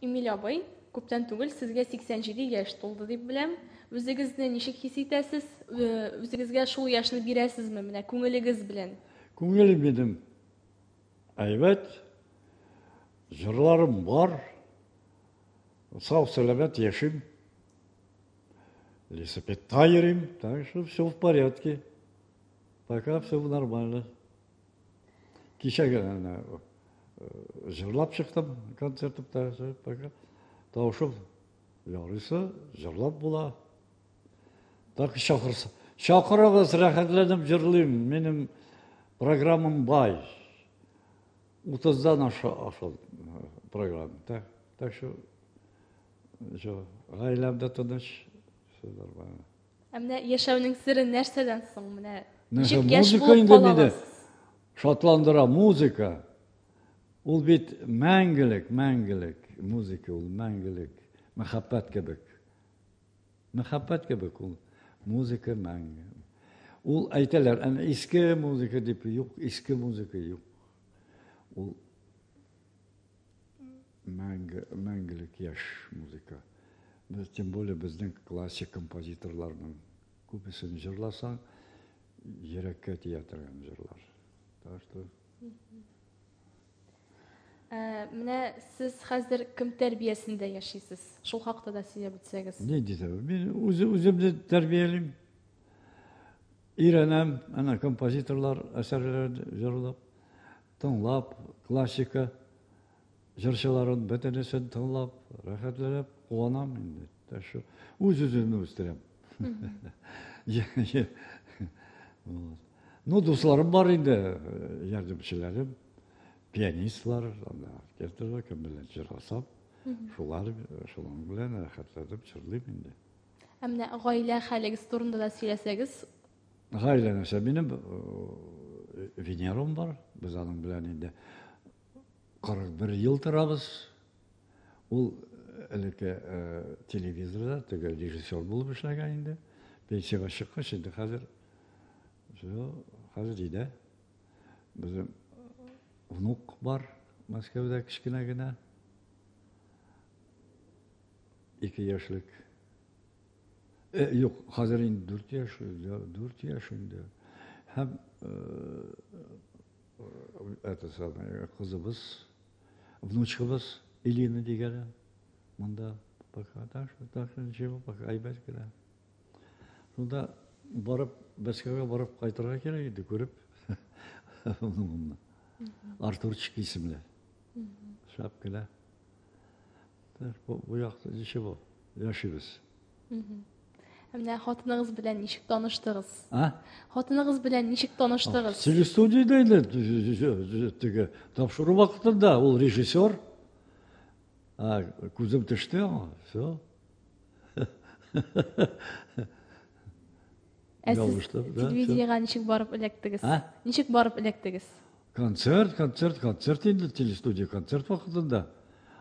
Эмиль абый, күптән түгел сезгә 87 яшь тулды дип беләм. Үзегезне ничек хис итәсез? Үзегезгә шул яшьне бирәсезме менә күңелегез белән? Күңелем минем әйбәт, җырларым бар, сау-сәламәт яшим, велосипедта йөрим, так что все в порядке. Пока все нормально. Кичәгә җырлап чыктым концертта, пока тавышым ярыйсы җырлап була. Так чакырыгыз, рәхәтләнеп җырлыйм. Минем программам бай. 30-дан аша программа. Так что гаиләмдә тыныч, все нормально. Менә яшәүнең сыры нәрсәдән соң менә? Ничек яшь булып каласыз? Шатландыра музыка. Ул бит мәңгелек, музыка ул мәңгелек, мәхәббәт кебек. Мәхәббәт кебек ул, музыка мәңгелек. Ул әйтәләр, иске музыка дип юк, иске музыка юк. Ул мәңгелек яшь музыка. Тем более безнең классик композиторларның күпесен җырласаң, йөрәккә тия торган җырлар. Так что менә сез хәзер кем тәрбиясендә яшисез? Шул хакта да сөйләп үтсәгез. Не дисәм, мин үземне тәрбиялим. Өйрәнәм, композиторлар әсәрләрен җырлап, тыңлап, классика җырчыларын бөтенесен тыңлап, рәхәтләнеп куанам инде. Так что үз-үземне үстерәм. Ну, дусларым бар инде, ярдәмчеләрем, пианистлар, оркестрлар, кем белән җырласам, шулар белән рәхәтләнеп җырлыйм инде. Менә гаилә хәлегез турында да сөйләсәгез. Гаилә нәрсә? Минем Венерам бар, без аның белән инде 41 ел торабыз. Ул элекке телевизорда теге режиссер булып эшләгән инде. Пенсияга чыккач инде хәзер иде. Безнең внук бар, Мәскәүдә кичкенә генә. 2 яшьлек. Юк, хәзер инде 4 яшь инде. Һәм кызыбыз, внучкабыз Илина дигән. Монда пока ничего, пока әйбәт кенә. Шунда барып, Мәскәүгә барып кайтырга кирәк иде, күреп. Артурчик исемле. Шап кенә. Бу якта ничего, яшибез. Менә хатыныгыз белән ничек таныштыгыз? Хатыныгыз белән ничек таныштыгыз? Телестудияда инде теге тапшыру вакытында ул режиссер. Күзем төште, все. Сез телевизиягә ничек барып эләктегез? Ничек барып эләктегез? Концерт инде, телестудия концерт вакытында.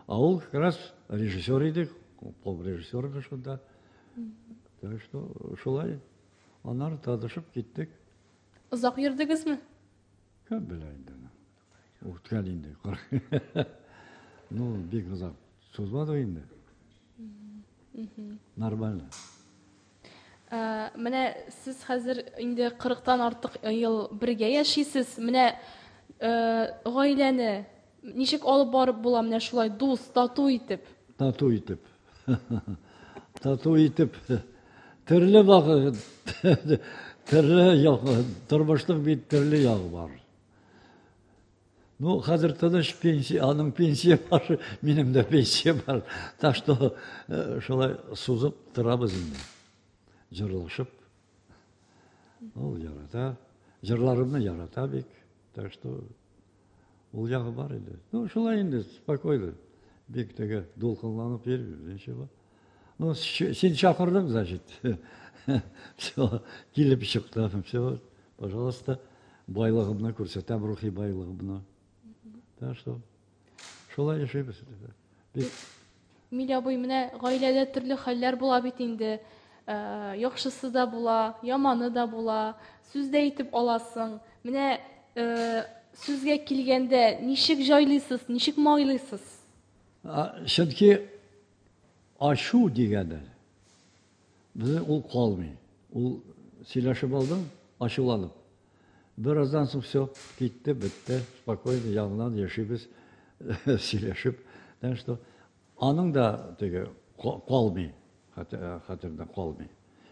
Ул как раз режиссер иде, режиссер иде шунда. Так что шулай, аннары танышып киттек. Озак йөрдегезме? Кем белә инде. Үткән инде. Ну, бик озак сузмады инде. Нормально. Менә сез хәзер инде 40-тан артык ел бергә яшисез. Менә гаиләне ничек алып барып була менә шулай дус, тату итеп? Тату итеп. Төрле вакыт, төрле як, тормышның бит төрле ягы бар. Ну, хәзер тыныч пенсия, аның пенсия бар, минем дә пенсия бар. Так что шулай сузып торабыз инде. Җырлашып. Ул ярата, җырларымны ярата бик. Так что ул ягы бар иде. Ну, шулай инде, спокойно. Бик теге дулкынланып йөрмим, ничего. Ну, син чакырдың, значит. Все, килеп чыктым, все. Пожалуйста, байлыгымны күрсәтәм, рухи байлыгымны. Так что шулай яшибез. Эмиль абый, менә гаиләдә төрле хәлләр була бит инде. Яхшысы да була, яманы да була. Сүз дә әйтеп аласың. Менә сүзгә килгәндә ничек җайлыйсыз, ничек майлыйсыз? Çünkü aшу degende bize ol kalmıyor. Ol silaşıp aldım, aşılanıp. Birazdan sonra все, gitti, bitti. Spokойно, yanından yaşayıp silaşıp. Yani işte, anın da kalmıyor. Hatırda kalmıyor.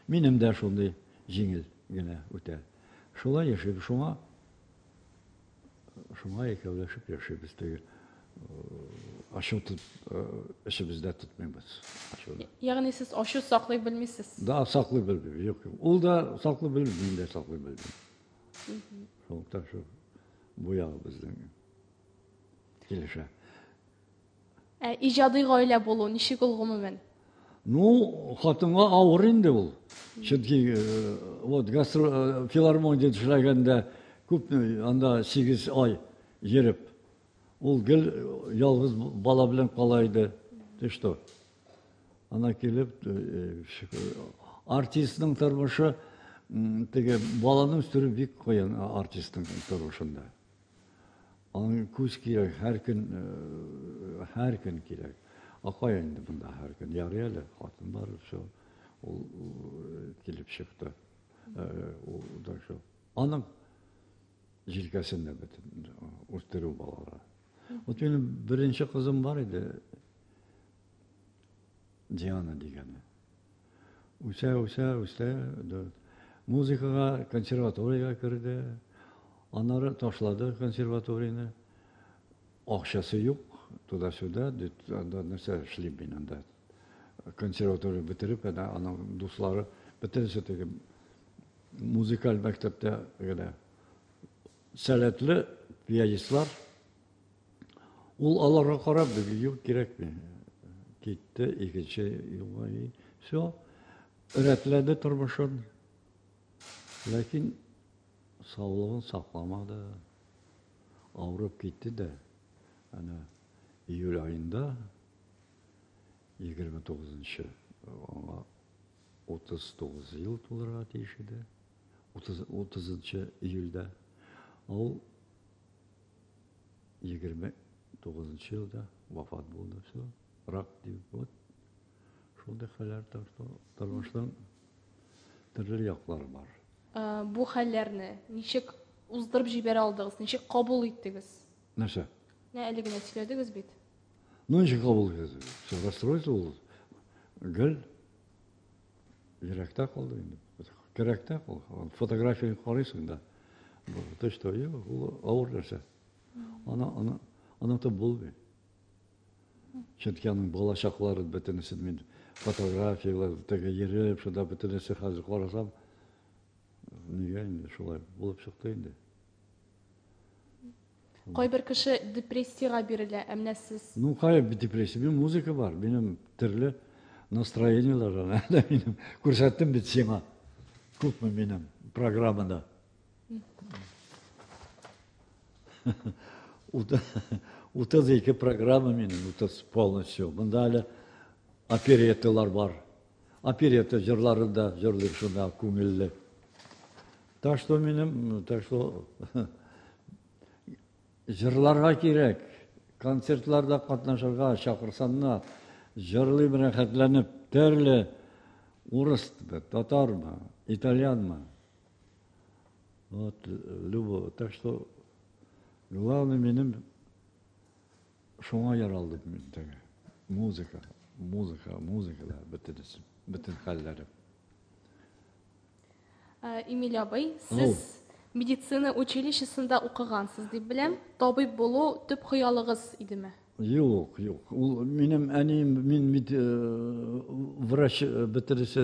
Benim de şunday жеңіл gene öte. Şolay yaşayıp, şuna ekevleşip yaşayıp. Aşı tut, işimizde tutmayız. Yani siz aşı saklayıp bilmişsiniz. Daha saklı bilmiyor. Yok. O da saklı bilmiyor, ben de saklı bilmiyor. Sonuçta şu bu yağı bizden gelişe. İcadi gaile bolu, nişik olgumu ben. Ну, hatına ağır indi ol. Çünkü вот filarmoniyada işlegende köp anda 8 ay yerip ol gel yalnız bala bilen kalaydı. İşte ana kelip artistin tarmışı tege balanın üstüne bir koyan artistin tarmışında. Onun kus kirek her gün kirek. Akay indi bunda her gün. Yarıyalı hatun var şu o kelip çıktı. O da şu. Anın jilkasında bütün üstüne balalar. O benim birinci kızım var idi. Diana degeni. Üste muzikaga konservatoriyaga kirdi. Anları taşladı konservatoriyani. Akşası yok. Tuda şuda, neyse şli binanda. Konservatoriya bitirip, anın dostları bitirirse teki muzikal mektepte salatlı piyanistlar. Ol alara karab dedi, yok gerek mi? Gitti, ikinci yıla iyi. So, öğretilerde durmuşsun. Lakin sağlığını saklamadı. Avrup gitti de. Yani Eylül ayında 29. Ona 39 yıl dolara ateşiydi. 30. Eylül'de. O 29. yılda vefat buldu. Rak diye bu. Şurada haller tarmıştan türlü yakları var. Bu hallerini nişik uzdırıp jiber aldınız, nişik kabul ettiniz? Nasıl? Ne eligine söylediniz bit? Ну, ничего kabul etdi. Sonra rastrойство oldu. Gel. Yürekte kaldı indi. Gerekte kaldı. Fotoğrafyayı koruyorsun da. Bu işte yok. Ağır derse. Ana da bulmuyor. Çünkü onun balaşakları bitinisi min fotoğrafyalar tege yeri şurada bitinisi hazır korasam. Niye indi? Şolay bulup çıktı indi. Koy bir kişi depresiyaga biriyle emnesiz. Ну, hayır bir depresya. Benim müzik var. Benim türlü настроениyalar var. Benim kursattım bir sema. Kupma benim programında. Utaz iki programı benim. Utaz полностью. Bunda hala operetteler var. Operette jırlarında, jırlar şuna kumilli. Так что benim, так что jırlarga gerek. Konsertlarda katnaşırga, şakırsanna, jırlı bir rahatlanıp, terli, Урыс mı, Tatar mı, İtalyan mı? Вот, любо. Так что, главное benim şuna yer aldım ben. Muzikalar bitirdim. Bütün hallerim. Emil abay, siz meditsina училищесында укыгансыз дип беләм. Табиб булу төп хыялыгыз идеме? Yok. Benim annem, vraç bitirisi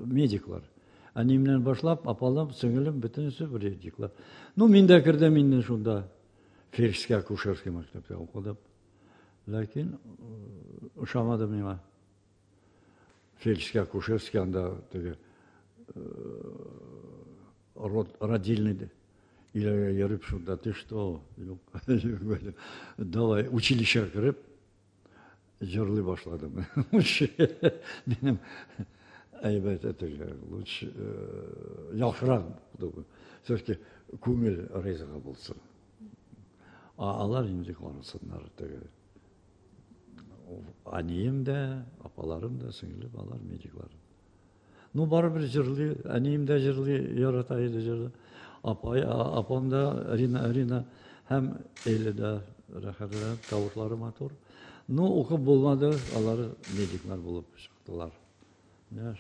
mediklar. Annemden başlap, apalım, singlim, bitirisi mediklar. Ну, men de kirdim, men şunda Felixskiy Akuşerskiy mektepte okudum. Lakin uşamadım nima. Felixskiy Akuşerskiy anda родильный или yarıp şurada işte o yok böyle davay училище girip jırlı başladım. Benim elbette lütfen yaxşırak bu. Çünkü kumil rızık bulsun. Ağlar imzik varısınlar. Aniyim de, apalarım da, singli balar, mediklarım. Ну, барыбір жырлы, әнейім де жырлы, яратайды жырлы. Апам да, Рина, һәм әйлі де, рәхәтлі, тавышлары матур. Ну, оқып болмады, алар медиклар болып шықтылар. Яш.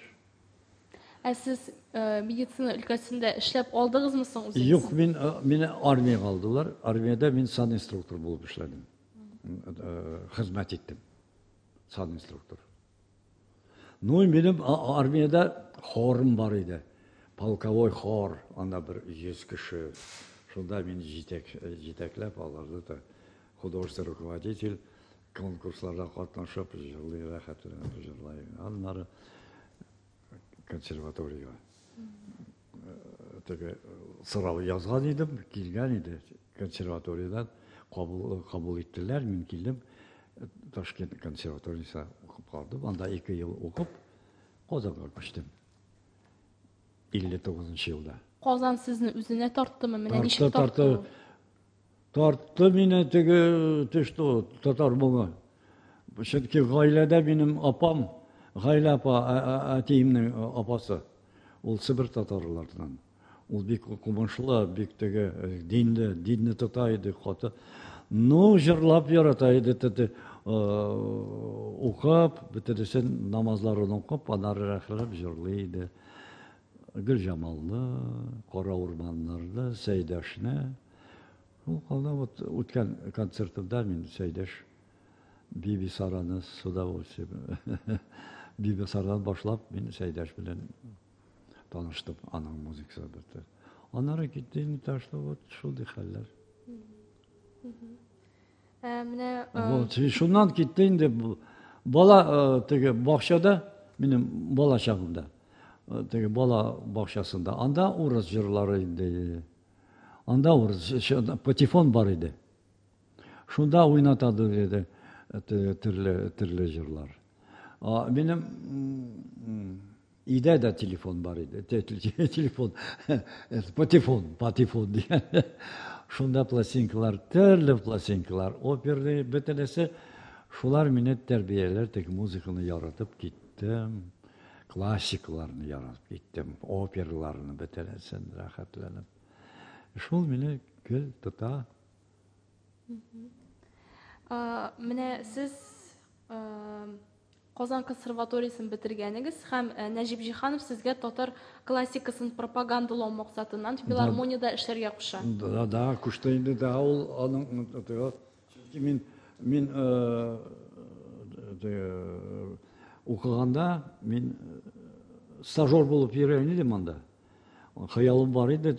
Siz meditsina ülkəsində işləb aldığınızmı özünüz? Yok, beni armiyaya aldılar. Armiyada ben san instruktör bulup işledim. Hizmet ettim. San instruktör. Ну, benim armiyada хорым бар idi. Полковой хор, анда bir 100 kişi. Şunda beni жетеклеп аларды да. Художественный руководитель konkurslarda katlaşıp jırlay, rəxətlərini jırlay. Onları konservatoriya. Sırav yazgan idim, kilgen idi. Konservatoriyadan kabul ettiler, men kildim. Toshkent konservatoriyasida o'qib qoldim. Anda 2 yil o'qib, Qozonga ko'chdim. 59-yilda. Qozon sizni o'zine tortdimi? Mene nechta tortdi? Tortdi meni что, tatar bo'lgan. Chunki oilada benim opam, G'ayla opa, atayimning opasi. Ул Sibir tatarlardan. Ул бик кумышлы, бик dinni tutaydı, xoты. Ну, жырлап яратайды, оқып, бітірсен намазларын оқып, анары рәхләп жырлайды. Гүлжамалны, Қора Урманларды, Сәйдәшне. Ул қалда өткен концертімде мен Сәйдәш Биби Сараны с удовольствием. Биби Сарадан башлап, мен Сәйдәш белән таныштым, аның музыкасы бітті. Анары кетті, ташлы, шулдай хәлләр. Şundan gittiğinde bala bahçede benim bala çağımda bala bahçesinde anda Uruz jırlarıydı. Anda Uruz patifon var idi. Şunda oynatadı dedi türlü jırlar. Benim İde de telefon var idi. Telefon patifon diye. Şunda plasinkalar, türlü plasinkalar, operli, betelesi, şular minnet terbiyeler, tek müzikini yaratıp gittim, klasiklarını yaratıp gittim, operalarını betelesen rahatlanıp. Şul mini gül tuta. Mene siz Qozon konservatoriyasını bitirgeniz, hem Najib Jihanov sizge tatar klasikasını propagandalау maqsadından filarmoniyada işlerge qo'sha. Da, qo'shdi da, ol aning chunki men o'qiganda men stajyor bo'lib yurgan edim anda. Hayolim bor edi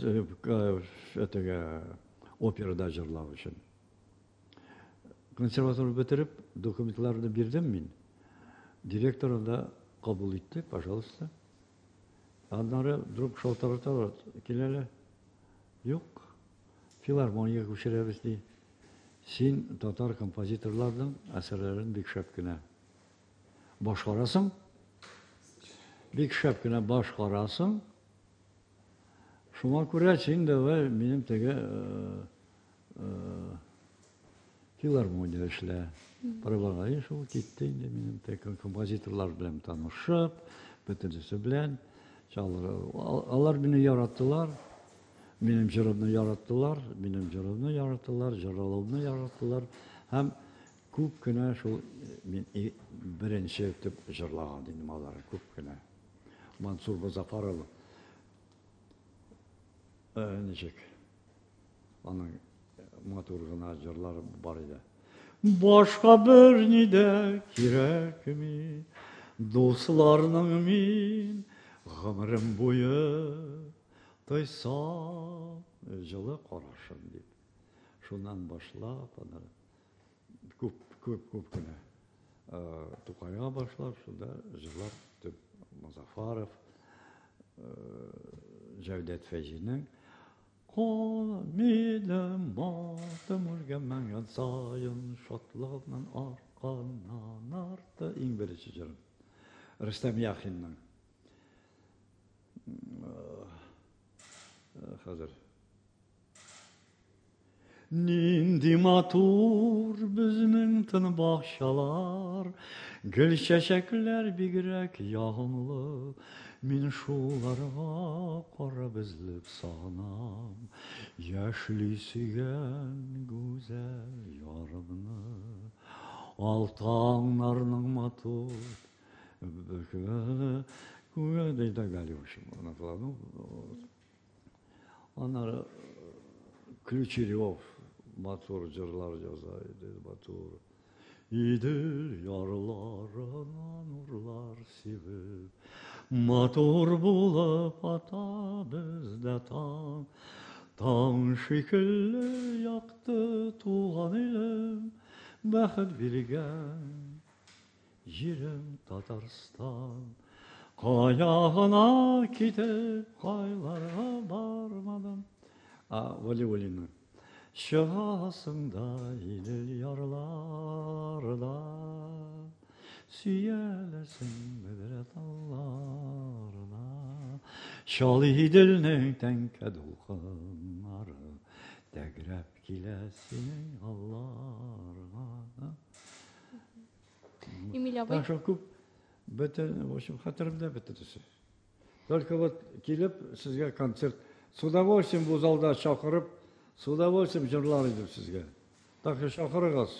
operada jırlash uchun. Konservatoriya bitirib, dokumentlarni berdim men. Direktorum da kabul etti, пожалуйста. Onları durup şaltarlar, kilele yok. Filarmoniya koşurabız diye. Sen Tatar kompozitorlardan eserlerin bir şapkına başkarasın. Bir şapkına başkarasın. Şuma göre sen de ve benim tege filarmoniya işle. Parabalay şu gitti, benim tek kompozitorlar bilen tanışıp, bitirisi bilen, onlar beni yarattılar, benim jırımını yarattılar, jıralımını yarattılar. Hem küp güne şu birinci etip jırlağa dedim onlara, küp güne. Mansur Bazafarov, necek, onun maturgına jırları var idi. Başka birni de kirek mi, dostlarının min, ömrüm boyu toysam, жылы qarashım deyip. Şundan başlap, küp güne Tukaya başlar, şunda jırlar Muzafarov, Cevdet Feci'nin Milim matım urgemen yansayın şatlığının arkandan arttı. En birinci jırım. Rüstem Yaxin'nin. Hazır. Nindi matur bizning tin bahşalar, gül çeçekler bigirek yağımlı, min şularga qara bizlip sağnam, yaşlı sügen güzel yarımını, altanlarının matur, Kuya deyde geliyorsun ona falan. Onları Ключерев, Batur cırlar yazaydı Batur. İdil yarlarına nurlar sivip, Matur bulup ata bizde tan. Tan şekilli yaktı tuğan ilim, Bəxet bilgen, yerim Tatarstan. Kayağına gidip kaylara varmadım. Vali. Şahsında ilil yarlarda, Süyelesin bedret allarına, Şali dilinin tenke dolkanları, Degrep kilesinin allarına. Emil abi. Taşa küp, başım hatırımda bitirisi. Только вот келip sizge konser, с удовольствием bu zalda çakırıp, с удовольствием jırlar edip sizge. Taşa çakırıgız.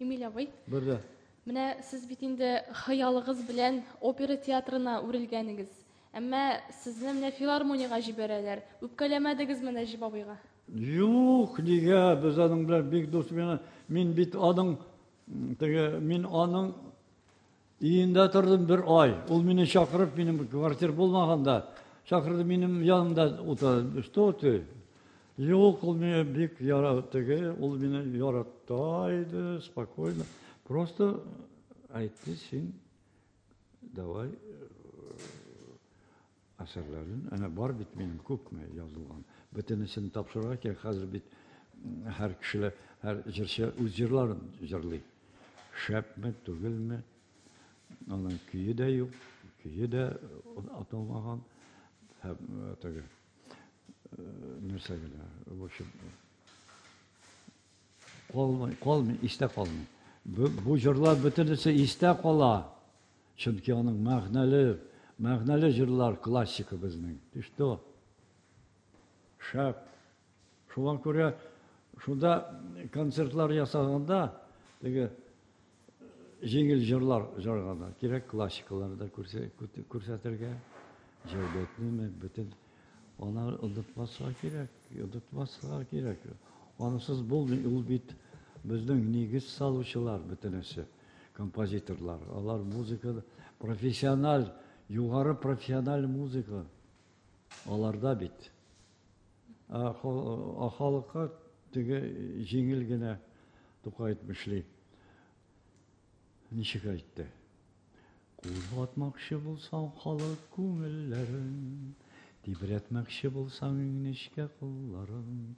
Emil abi. Birde. Менә сез бит инде хыялыгыз белән опера театрына үрелгәнегез. Әмма сезне менә филармониягә җибәрәләр. Үпкәләмәдегезме Нәҗип абыйга? Юк, нигә без аның белән бик дус мин бит аның мин аның иендә тордым бер ай. Ул мине чакырып, минем квартир булмаганда, чакырды минем янымда утырды. Что ты? Юк, ул мине бик яраттыгы, ул мине яраттайды, спокойно. Просто айтты син, давай asarların, ana бар бит минем күпме язылган. Бөтенесен тапшырырга кирәк. Хәзер бит һәр кешеләр, һәр җырчы үз җырларын җырлый. Шәпме, түгелме? Аның көе дә юк, көе дә аталмаган. Һәм теге нәрсә генә, в общем, калмый, истә калмый. Bu jırlar bütünüse iste kala. Çünkü onun мәгънәле jırlar klassiki bizning. İşte o. Şap. Şuan ko'ra şunda konsertlar yasaganda dege jengil jırlar jarganda kerak klassikalarda ko'rsatirga jawdatni bütün ona unutmasga kerak. Onsiz bo'lmaydi. Ул bit bizning negiz saluvchilar butunisi, kompozitorlar. Ular muzika professional, yuqori professional muzika. Ularda bit. Xalqqa tege jengilgina to'qaytmishli. Nishik aytdi. Qo'zg'atmoqchi bo'lsang xalq ko'ngillarin, tibratmoqchi bo'lsang ingnishga qo'llarin,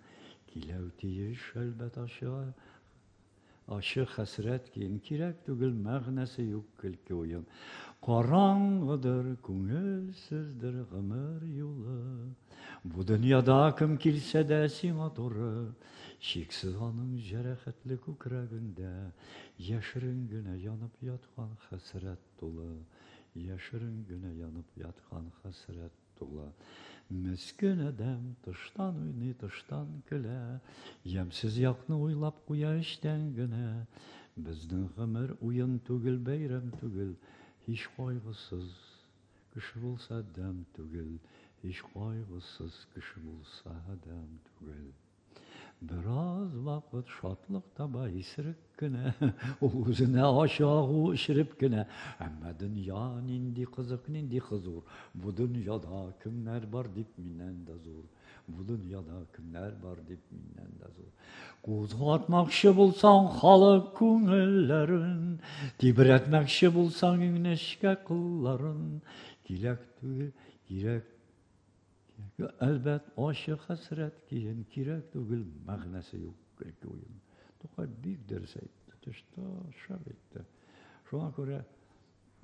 Kilev tiyish elbet aşı hasret giyin kirek tügül мәгънәсе yok külki oyun. Karangıdır, көңелсіздір гомер yolu. Bu dünyada kim kilse de sina doğru. Şiksiz anın jerehətli kükrəgündə. Yaşırın güne yanıp yatkan hasret dolu. Yaşırın güne yanıp yatkan hasret dolu. Meskin adam tıştan oynuy, tıştan küle. Yemsiz yakны uylap kuya işten güne. Bizden ömür oyun tügül, bayram tügül. Hiç kaygısız kışı bulsa dem tügül. Hiç kaygısız kışı bulsa dem tügül. Biraz vakit şatlık taba isrik güne. Uzuna aşağı işirip güne. Ama dünya nindi kızık nindi kızur. Bu dünyada kimler var dip minen de zor. Bu dünyada kimler var dip minen de zor. Qo'zg'atmoqchi bulsan xalq ko'ngillarin. Tibratmoqchi bulsan ingnishga qo'llarin. Kerak Elbet aşık hasret giyin, kirek tügül мәгънәсе yok külki oyun. Toka büyük ders aytdı, tüşta şab etti. Şuna göre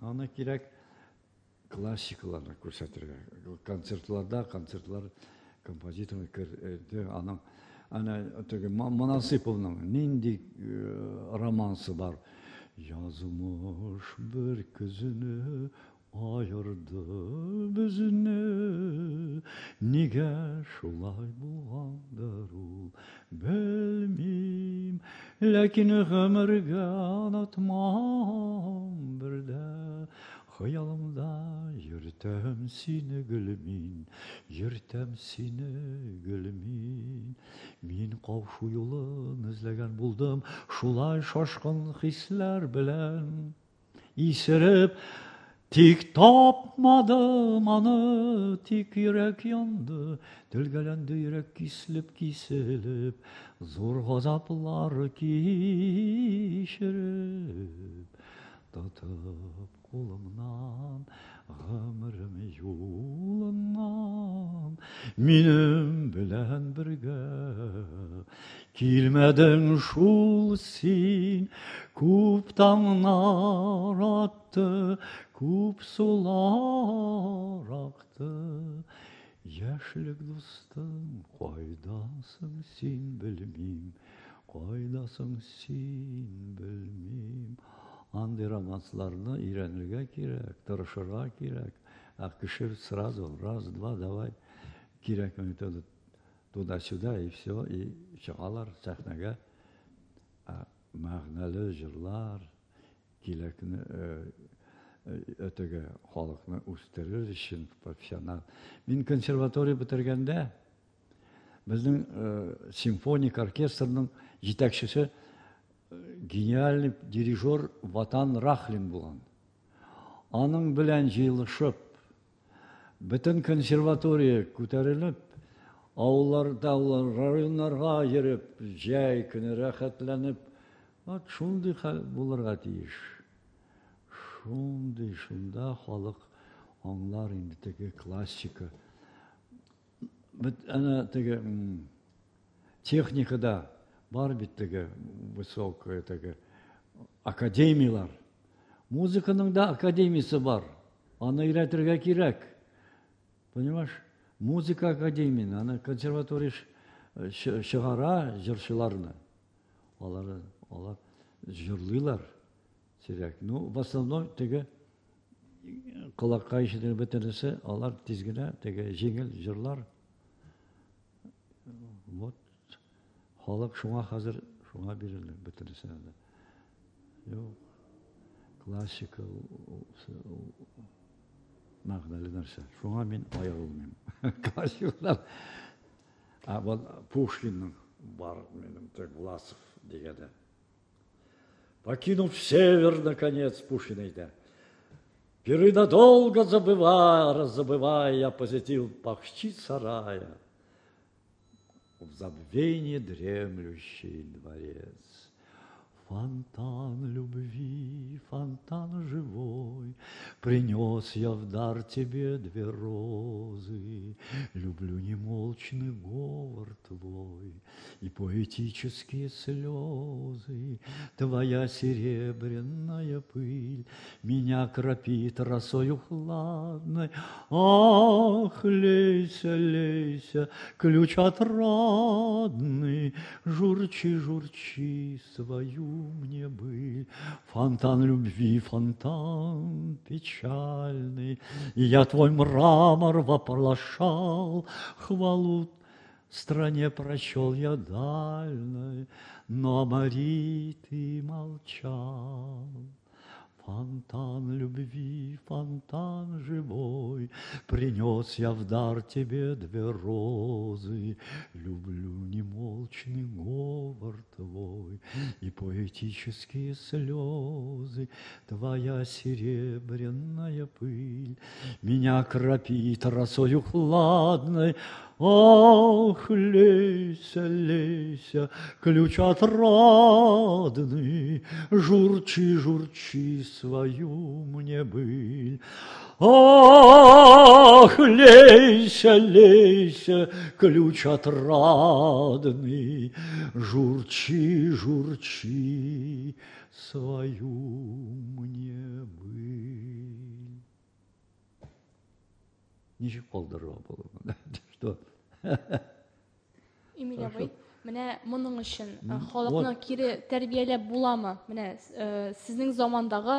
ana kirek klassikalarını ko'rsatirga. Konsertlar kompozitör aның Ана теге Монасыповның нинди романсы бар. Yazmış bir gözünü ayırdı bizini. Nige şulay bulgandır ul bilmim. Lakin ömürge anlatmam bir de. Hayalımda yürütem seni gülmin, yürütem seni gülmin. Min kavşu yolun izlegen buldum, şulay şaşkın hisler bilen. İsirip tik tapmadım anı, tik yürek yandı. Dilgelendi yürek kisilip, zor gazaplar kişirip. Tatıp kolumdan, ömrüm yolundan, minim bilen birge. Kilmeden şul sin, kup damlar aktı, kup sular aktı. Yaşlık dostum, kaydasın sin bilmim, kaydasın sin bilmim. Andi romanslarını öğrenirge kirek, tırışırga kirek. Akışır сразу, раз, два, давай. Kirek tуда-сюда, и все, и çıkarlar sahnaga. Mağnalı jırlar, kilekini ötege halkını üstürür için profesyonel. Ben konservatoriya bitirgende, bizim simfonik orkestrinin yetakçısı genial diriжер Ватан Рахлин булган. Аның белән җыелышып, бөтен консерватория күтәрелеп, авылларда, районнарга йөреп, җәй көне рәхәтләнеп, шундый хәл булырга тиеш. Шунда халык аңлар инде теге классика. Ана теге техникада бар бит теге высокая теге академиялар. Музыканың да академиясы бар. Аны өйрәтергә кирәк. Понимаешь? Музыка академиясы, аны консерватория чыгара җырчыларны. Алар җырлыйлар. Сирәк. Ну, в основном теге колакка ишетер бетерсе, алар тиз генә теге җиңел җырлар. Вот. Халык шуңа хәзер шуңа бирелә бетерсә дә. Юк. Классика мәгънәле нәрсә. Шуңа мин аерылмыйм. Классиклар. Вот Пушкинның бар минем тег Власов дигәндә. Покинув север, наконец, Пушкин әйтә. Пиры надолго забывая, я посетил почти сарая. В забвении дремлющий дворец. Фонтан любви, фонтан живой, принес я в дар тебе 2 розы. Люблю немолчный говор твой и поэтические слезы. Твоя серебряная пыль меня кропит росою хладной. Ах, лейся, лейся, ключ отрадный, журчи, журчи свою мне быль. Фонтан любви, фонтан печальный, и я твой мрамор вопрошал, хвалу стране прочел я дальной, но о Марии ты молчал. Фонтан любви, фонтан живой, принес я в дар тебе 2 розы. Люблю немолчный говор твой и поэтические слезы. Твоя серебряная пыль меня кропит росою хладной. Ах, лейся, лейся, ключ отрадный, журчи, журчи свою мне быль. Ах, лейся, лейся, ключ отрадный, журчи, журчи свою мне быль. Ничего полдорога было. Что? Эмиль абый, Менә моның өчен халыкны кире тәрбияләп буламы? Менә сезнең замандагы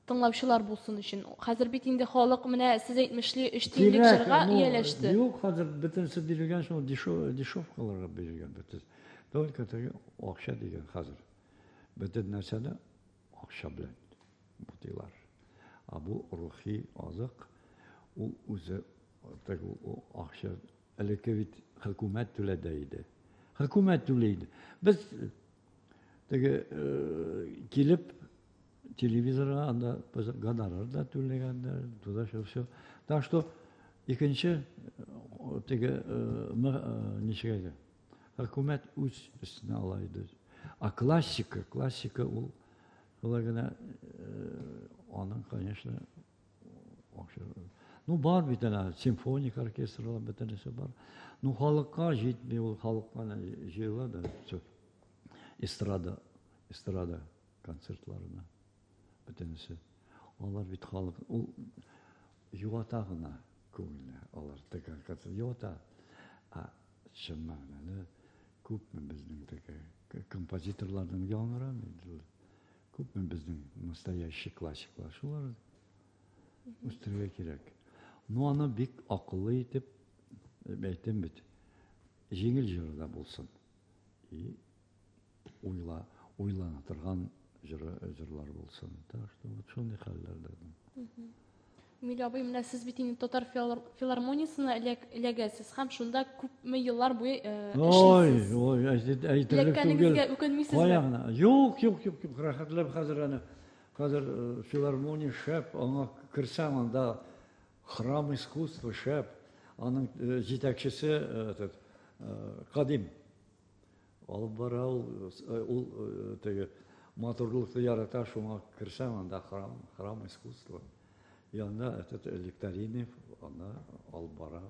тыңлаучылар булсын өчен. Хәзер бит инде халык менә сез әйтмешли 3 тиенлек җырга ияләште. Юк, хәзер бөтенсе бирелгән шул дешевкаларга бирелгән бөтен. Только теге акча дигән хәзер. Бөтен нәрсәне акча белән бутыйлар. Бу рухи азык, ул үзе теге акча элекке бит хөкүмәт түләде иде. Хөкүмәт түләйде. Без теге килеп телевизорга анда гонорар да түләгәннәр, туда все. Так что икенче теге ничек хөкүмәт үз өстенә ала иде. Классика ул гына аның, конечно, ну бар бит әнә симфоник оркестрлар бөтенесе бар. Ну халыкка җитми, ул халыкка җыела да эстрада концертларына бөтенесе. Алар бит халык, ул юата гына күңелне, алар теге концерт юата. Чын мәгънәле күпме безнең теге композиторларның яңгырамы? Күпме безнең настоящий классиклар шулар үстерергә кирәк. Ну аны бик акыллы итеп әйтәм бит. Җиңел җырда булсын. И уйлана торган җырлар булсын. Так что вот шундый хәлләрдә. Милли абый, менә сез бит инде Татар филармониясына эләгәсез һәм шунда күпме еллар буе эшлисез. Ой, әйтерлек түгел. Каягына. Юк, рәхәтләп хәзер филармония шәп, аңа керсәң анда храм искусства шәп, аның җитәкчесе Кадим. Алып бара ул теге матурлыкны ярата, шуңа керсәң анда храм искусства. Янда этот Лектаринов, ана алып бара.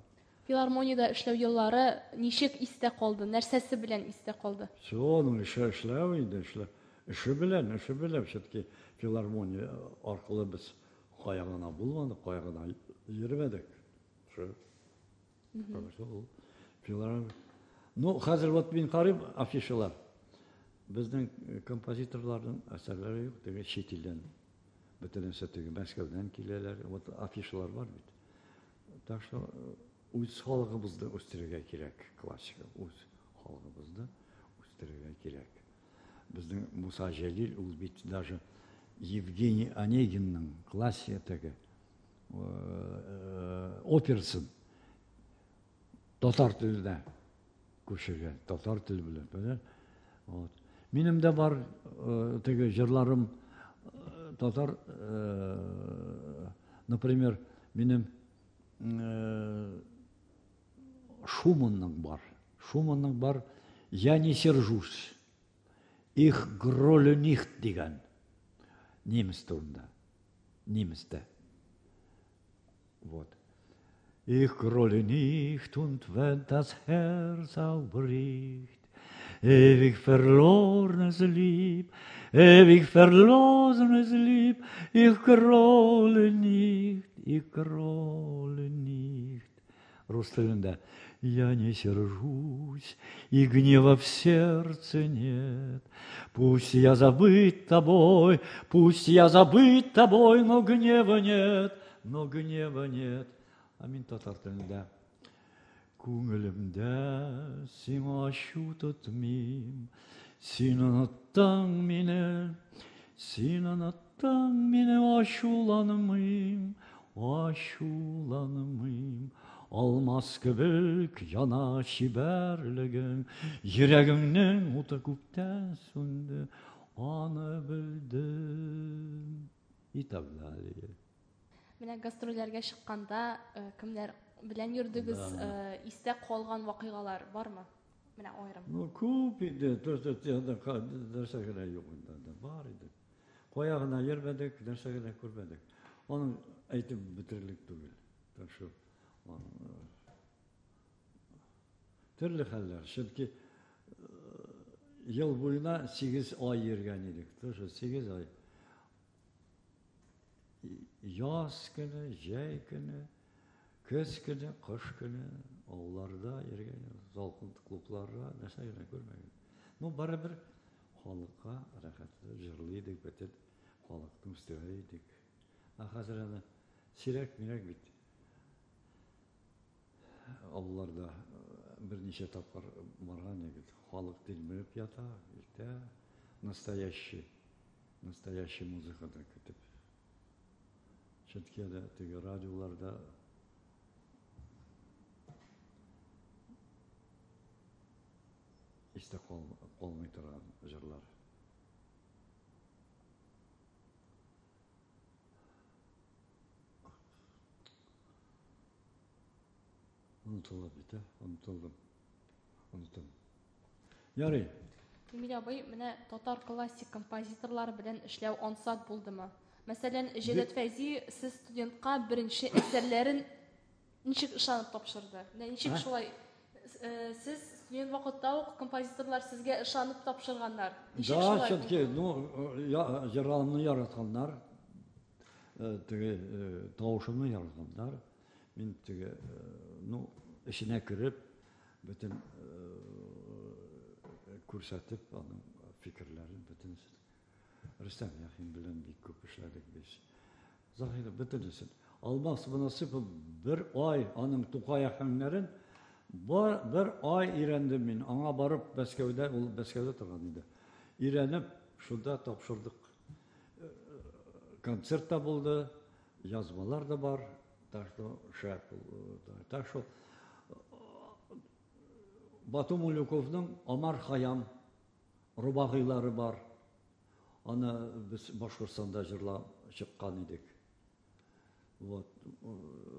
Филармониядә эшләү еллары ничек истә калды? Нәрсәсе белән истә калды? Шуның эшләү инде, эше белән, все-таки филармония аркылы без каягына булмадык, каягына йөрмәдек. Филармония. Ну, хәзер вот мин карыйм афишалар. Безнең композиторларның әсәрләре юк, теге чит илдән. Бөтенесе теге Мәскәүдән киләләр, вот афишалар бар бит. Так что үз халыгыбызды үстерергә кирәк, классика, үз халыгыбызды үстерергә кирәк. Безнең Муса Җәлил, ул бит даже Евгений Онегинның классика теге операсын татар телендә күчергән, татар теле белән. Вот. Минем дә бар теге җырларым татар, например, минем Шуманның бар, я не сержусь, их гролю нихт дигән, немец турында, немецтә. Вот. Ich grole nicht und wenn das Herz aufbricht, ewig verlorenes Lieb, ewig verlorenes Lieb, ich grole nicht. Рус телендә, я не сержусь, и гнева в сердце нет. Пусть я забыт тобой, но гнева нет. Амин татар телендә. Күңелемдә син ачу тотмыйм, син оныттың мине, ачуланмыйм. Алмас кебек яна чибәрлегең, йөрәгеңнең уты күптән сүнде, аны белдем. И так далее. Менә гастрольләргә чыкканда кемнәр белән йөрдегез, истә калган вакыйгалар бармы? Менә аерым. Ну, күп иде, нәрсәгә юк инде, бар иде. Каягына йөрмәдек, нәрсәгә күрмәдек. Аның әйтеп бетерлек түгел. Так что төрле хәлләр. Чөнки ел буена 8 ай йөргән идек. Тоже 8 ай. Яз көне, җәй көне, Көз көне, қыш көне, ауларда, ерген, залқын клубларда, нәрсе генә күрмәгән. Ну, барыбер халыкка рәхәтле җырлый идек, бөтен халыкны үстерә идек. Хәзер аны сирәк мирәк бит. Ауларда берничә тапкыр барган егет, халык тилмереп ята, итә, настоящий музыкада көтеп. Чөнки теге радиоларда истә калмый торган җырлар. Unutuldu bit, unutuldım. Ярый. Эмиль абый, менә татар классик композиторлары белән эшләү ансат булдымы? Мәсәлән, Җәләт Фәйзи сез студентка беренче әсәрләрен ничек ышанып тапшырды? Ничек шулай сез студент вакытта ук композиторлар сезгә ышанып тапшырганнар? Ничек шулай? Да, чөнки, җырларымны яратканнар, теге тавышымны яратканнар. Мин теге, эченә кереп, бөтен күрсәтеп, аның фикерләрен бөтен Рөстәм Яхин белән бик күп эшләдек без. Заһир бөтенесен. Алмас мөнасип бер ай аның Тукай әфәннәрен бер ай өйрәндем мин. Аңа барып Мәскәүдә торган иде. Өйрәнеп, шунда тапшырдык. Концерт та булды, язмалар да бар. Так что Бату Мулюковның Амар Хаям рубагыйлары бар. Аны без Башкортстанда җырлап чыккан идек. Вот.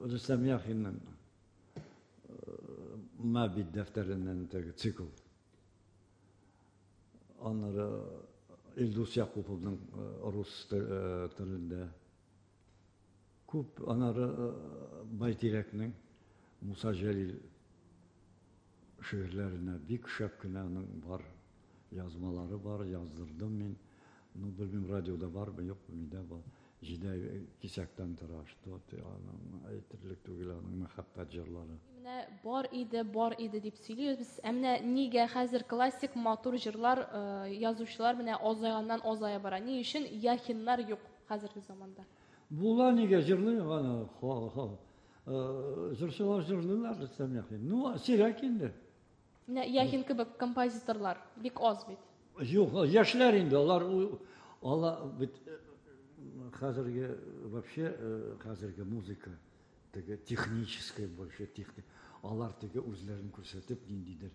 Рөстәм Яхинның Мәбит дәфтәреннән теге цикл. Аннары Илдус Якуповның рус телендә. Күп анары Байтирәкнең Муса Җәлил шигырьләренә бик шәп кенә аның бар язмалары бар, яздырдым мин. Белмим, радиода бармы, юкмы, миндә бар. Җидә кисәктән тора, что аның әйтерлек түгел, аның мәхәббәт җырлары. Менә бар иде дип сөйлибез. Әмма нигә хәзер классик матур җырлар язучылар менә азая бара? Ни өчен Яхиннар юк хәзерге заманда? Була нигә җырлый аны? Җырчылар җырлыйлар, Рөстәм Яхин. Сирәк инде. Менә Яхин кебек композиторлар бик аз бит. Юк, яшьләр инде, алар бит хәзерге вообще хәзерге музыка теге техническая больше техник. Алар теге үзләрен күрсәтеп ниндидер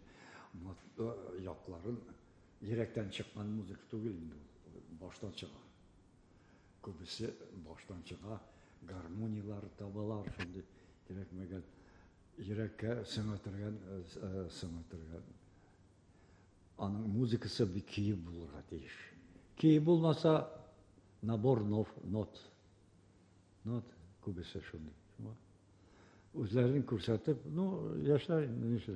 якларын йөрәктән чыккан музыка түгел инде, баштан чыга. Күбесе баштан чыга, гармониялар табалар, шундый кирәкмәгән йөрәккә сыңатырган. Аның музыкасы бик киеп булырга тиеш. Киеп булмаса, набор нот күбесе шундый. Үзләрен күрсәтеп, яшьләр нишли.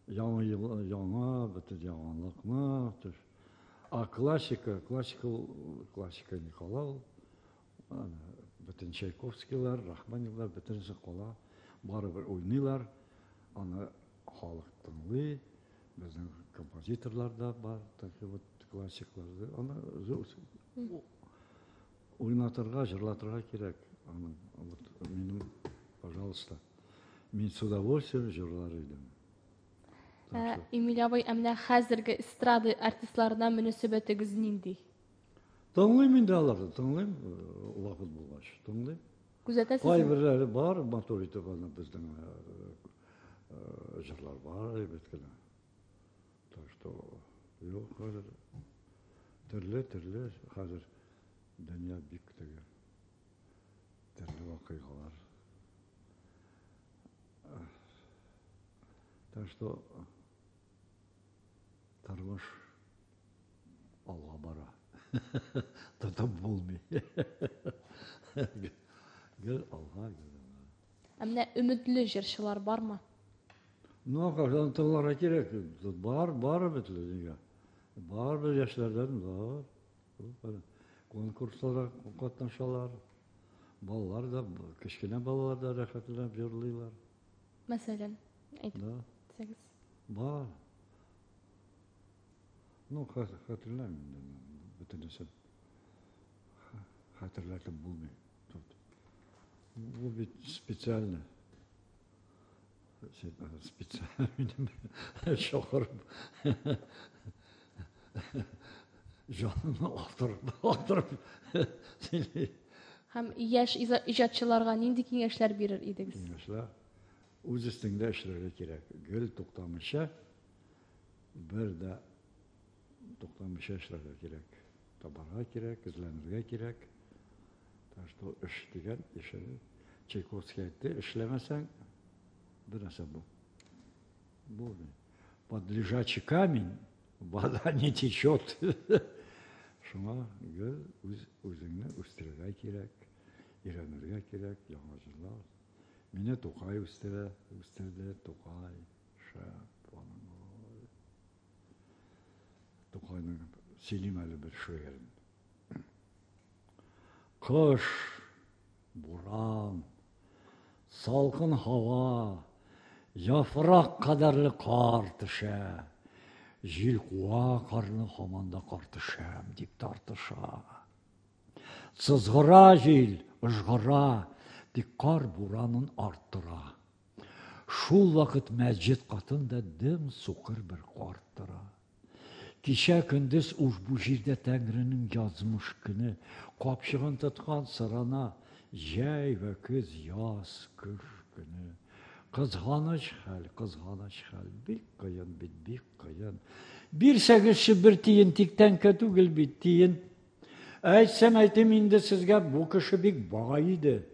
Яңа бөтен яңалыкны. Классика не кала. Бөтен Чайковскийлар, Рахманинлар бөтенесе кала. Барыбер уйныйлар. Аны халык тыңлый. Безнең композиторлар да бар, такие вот классикларды. Аны уйнатырга, җырлатырга кирәк. Аны вот минем, пожалуйста. Мин с удовольствием җырлар идем. Эмиль абый, менә хәзерге эстрада артистларына мөнәсәбәтегез нинди? Тыңлыйм инде аларны, тыңлыйм, вакыт булгач, тыңлыйм. Күзәтәсез? Кайберләре бар, матур итеп аны безнең җырлар бар, әйбәт кенә. Так что, юк, хәзер төрле, хәзер дөнья бик теге. Төрле вакыйгалар. Так что, тормыш алга бара. Татап булмый. Гел алга. Менә өметле җырчылар бармы? Каждан тыңларга кирәк. Бар бетле. Бар яшьләрдән бар. Конкурсларда катнашалар. Балалар да, кішкене балалар да рәхәтләнеп җырлыйлар. Мәсәлән, әйтеп Да, сәгез. бар. Ну, хәтерләмим бөтенесен. Хәтерләтеп булмый. Bu bir spesialne. Spesialne. Şokarım. Canını aldırıp seni. Һәм яшь иҗатчыларга нинди киңәшләр бирер идегез? Киңәшләр. Үз өстеңдә эшләргә кирәк. Гел туктамыйча, бер дә туктамыйча эшләргә кирәк. Табарга кирәк, эзләнергә кирәк. Так что эш дигән эше. Чайковский әйтте, эшләмәсәң, бер нәрсә бу. Бу. Под лежачий камень вода не течет. Шуңа гел үзеңне үстерергә кирәк, өйрәнергә кирәк, яңа җырлар. Мине Тукай үстерде, Тукай, шәп, Тукайның Селим әле бер шигырен. Кыш, буран, салкын һава, яфрак кадәрле кар төшә. Җил куа, карны һаман да кар төшәм дип тартыша. Сызгыра җил, ыжгыра, тик кар буранын арттыра. Шул вакыт мәсҗид катында дым сукыр бер карт тора. Кичә көндез бу җирдә Тәңренең язмыш көне, капчыгын тоткан сырана, җәй вә көз, яз, кыш көне. Кызганыч хәл, бик кыен бит, бик кыен. Bir сәгезче бер тиен, тик тәңкә түгел бит тиен. Әйтсәм әйтем инде сезгә, бу кеше бик бай иде.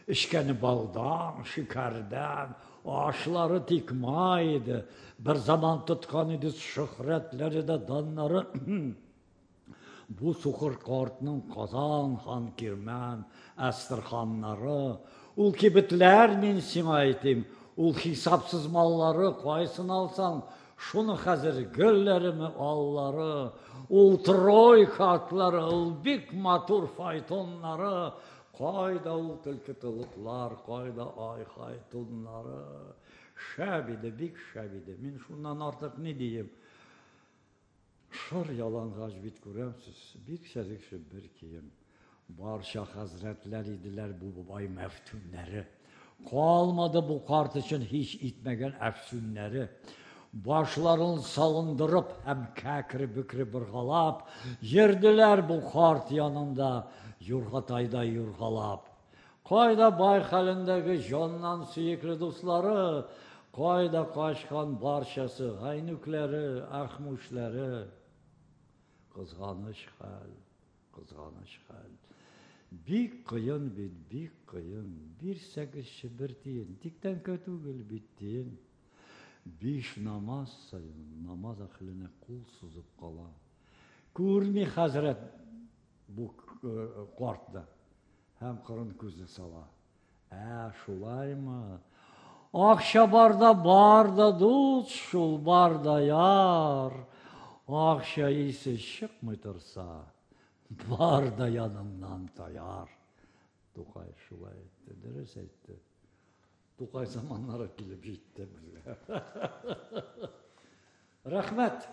Эшкәне балдан, шикәрдән, ашлары тик май иде. Bir zaman тоткан иде шөһрәтләре дә, даннары. Бу сукыр картның Казан, хан Кирман, Әстерханнары, ул кибетләр мин сиңа әйтим. Ул хисапсыз маллары, кайсын алсаң, шуны хәзер гөлләреме аллары, ул тройка атлары, ул бик матур файтоннары, кайда ул төлке тылыклар, кайда ай-хай туннары. Шәп иде, бик шәп иде. Мин шуннан артык ни дием? Шыр ялангач бит күрәмсез, бик сәзекче бер кием. Барча хәзрәтләр иделәр бу бай мәфтүннәре. Kalmadı bu kart için hiç itmegen əfsünləri. Başlarını salındırıp hem kəkri bükri bırğalap, yerdiler bu kart yanında Yurgatayda yurğalap. Kayda Baykal'indeki candan siyikli dostları, kayda kaçkan barşası, haynükleri, ahmuşları. Kızganış hal. Bik kıyın bit, bik kıyın. Bir səkizçi bir deyin, dikten kötügül bittiyin. Beş namaz sayın, namaz ahline kul sızıp kala. Görmey Hazret bu kartda. Hem kırın közü sala. Şulay mı? Akşabarda barda dut, şul barda yar. Akşa ise çıkmıtırsa. Var da yanımdan tayar. Tukay şulay etti, dürüst etti. Tukay zamanlara gelip gitti. Rahmet.